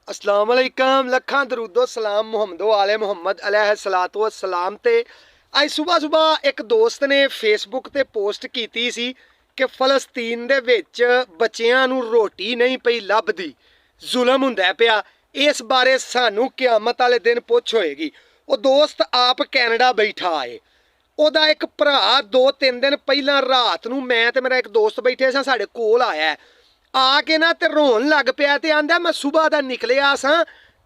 अस्सलाम वालेकुम लखा दरूदो सलाम मुहम्मदो आले मुहम्मद अलैहिस्सलातु वस्सलाम। ते आज सुबह सुबह एक दोस्त ने फेसबुक ते पोस्ट कीती सी कि फलस्तीन दे विच बच्चियां नूं रोटी नहीं पई लभदी, जुल्म हुंदा पिया। इस बारे सानू क़यामत वाले दिन पुछ होएगी। वो दोस्त आप कैनेडा बैठा है, ਉਹਦਾ एक भरा 2-3 दिन पहला रात ਨੂੰ मैं ਤੇ मेरा एक दोस्त बैठे सां साडे कोल आया आके ना ते रोन लग पिया ते आंदा मैं सुबह दा निकलिया सां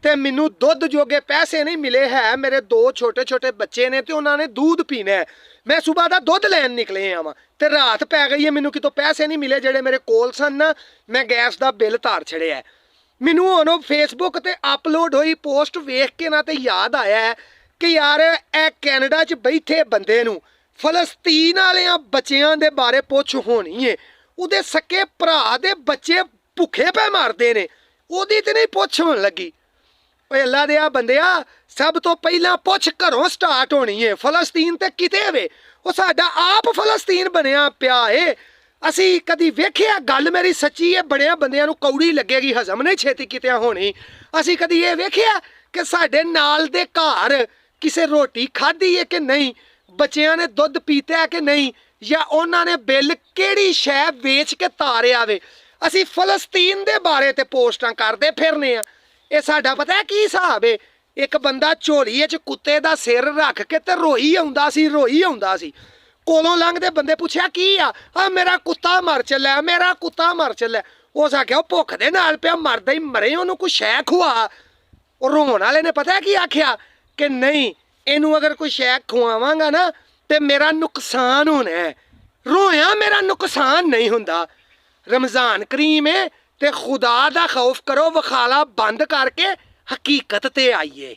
ते मैनू दुध जोगे पैसे नहीं मिले है। मेरे 2 छोटे छोटे बच्चे ने ते उन्होंने दूध पीना है। मैं सुबह दा दुध लैन निकले आवां ते रात पै गई है, मैनू कितों पैसे नहीं मिले जेड़े मेरे कोल सन ना। मैं गैस दा बिल तार छड़िया। मैनू हुण फेसबुक ते अपलोड हुई पोस्ट वेख के ना ते याद आया है कि यार ए कैनेडा च बैठे बंदे नूं फलस्तीन वालियां बच्चियां दे बारे पुछ होनी है। ਉਹਦੇ ਸਕੇ ਭਰਾ ਦੇ ਬੱਚੇ ਭੁੱਖੇ ਪੈ ਮਾਰਦੇ ਨੇ, ਉਹਦੀ ਤੇ ਨਹੀਂ ਪੁੱਛ ਹੋਣ ਲੱਗੀ। ਓਏ ਅੱਲਾ ਦੇ ਆ ਬੰਦਿਆ, ਸਭ ਤੋਂ ਪਹਿਲਾਂ ਪੁੱਛ ਘਰੋਂ ਸਟਾਰਟ ਹੋਣੀ ਹੈ। ਫਲਸਤੀਨ ਤੇ ਕਿਤੇ ਵੇ, ਉਹ ਸਾਡਾ ਆਪ ਫਲਸਤੀਨ ਬਣਿਆ ਪਿਆ ਏ। ਅਸੀਂ ਕਦੀ ਵੇਖਿਆ, ਗੱਲ ਮੇਰੀ ਸੱਚੀ ਹੈ, ਬੜਿਆਂ ਬੰਦਿਆਂ ਨੂੰ ਕੌੜੀ ਲੱਗੇਗੀ, ਹਜ਼ਮ ਨਹੀਂ ਛੇਤੀ ਕਿਤੇ ਹੋਣੀ। ਅਸੀਂ ਕਦੀ ਇਹ ਵੇਖਿਆ ਕਿ ਸਾਡੇ ਨਾਲ ਦੇ ਘਰ ਕਿਸੇ ਰੋਟੀ ਖਾਧੀ ਹੈ ਕਿ ਨਹੀਂ, ਬੱਚਿਆਂ ਨੇ ਦੁੱਧ ਪੀਤਾ ਹੈ ਕਿ ਨਹੀਂ, ਜਾਂ ਉਹਨਾਂ ਨੇ ਬਿੱਲ ਕਿਹੜੀ ਸ਼ੈ ਵੇਚ ਕੇ ਤਾਰਿਆ ਵੇ। ਅਸੀਂ ਫਲਸਤੀਨ ਦੇ ਬਾਰੇ ਤੇ ਪੋਸਟਾਂ ਕਰਦੇ ਫਿਰਨੇ ਆ। ਇਹ ਸਾਡਾ ਪਤਾ ਹੈ ਕੀ ਹਿਸਾਬ ਹੈ? ਇੱਕ ਬੰਦਾ ਝੋਲੀ 'ਚ ਕੁੱਤੇ ਦਾ ਸਿਰ ਰੱਖ ਕੇ ਤੇ ਰੋਈ ਆਉਂਦਾ ਸੀ। ਕੋਲੋਂ ਲੰਘਦੇ ਬੰਦੇ ਪੁੱਛਿਆ ਕੀ ਆ ਮੇਰਾ ਕੁੱਤਾ ਮਰ ਚੱਲਿਆ, ਮੇਰਾ ਕੁੱਤਾ ਮਰ ਚੱਲਿਆ। ਉਸ ਆਖਿਆ ਉਹ ਭੁੱਖ ਦੇ ਨਾਲ ਪਿਆ ਮਰਦਾ ਹੀ ਮਰੇ, ਉਹਨੂੰ ਕੋਈ ਸ਼ੈ ਖਵਾ। ਉਹ ਰੋਣ ਵਾਲੇ ਨੇ ਪਤਾ ਕੀ ਆਖਿਆ ਕਿ ਨਹੀਂ, ਇਹਨੂੰ ਅਗਰ ਕੋਈ ਸ਼ੈ ਖਵਾਵਾਂਗਾ ਨਾ ਤੇ ਮੇਰਾ ਨੁਕਸਾਨ ਹੋਣਾ है। रोया मेरा नुकसान नहीं हुंदा। रमज़ान करीम है ते खुदा दा खौफ करो, वखाला बंद करके हकीकत ते आइए।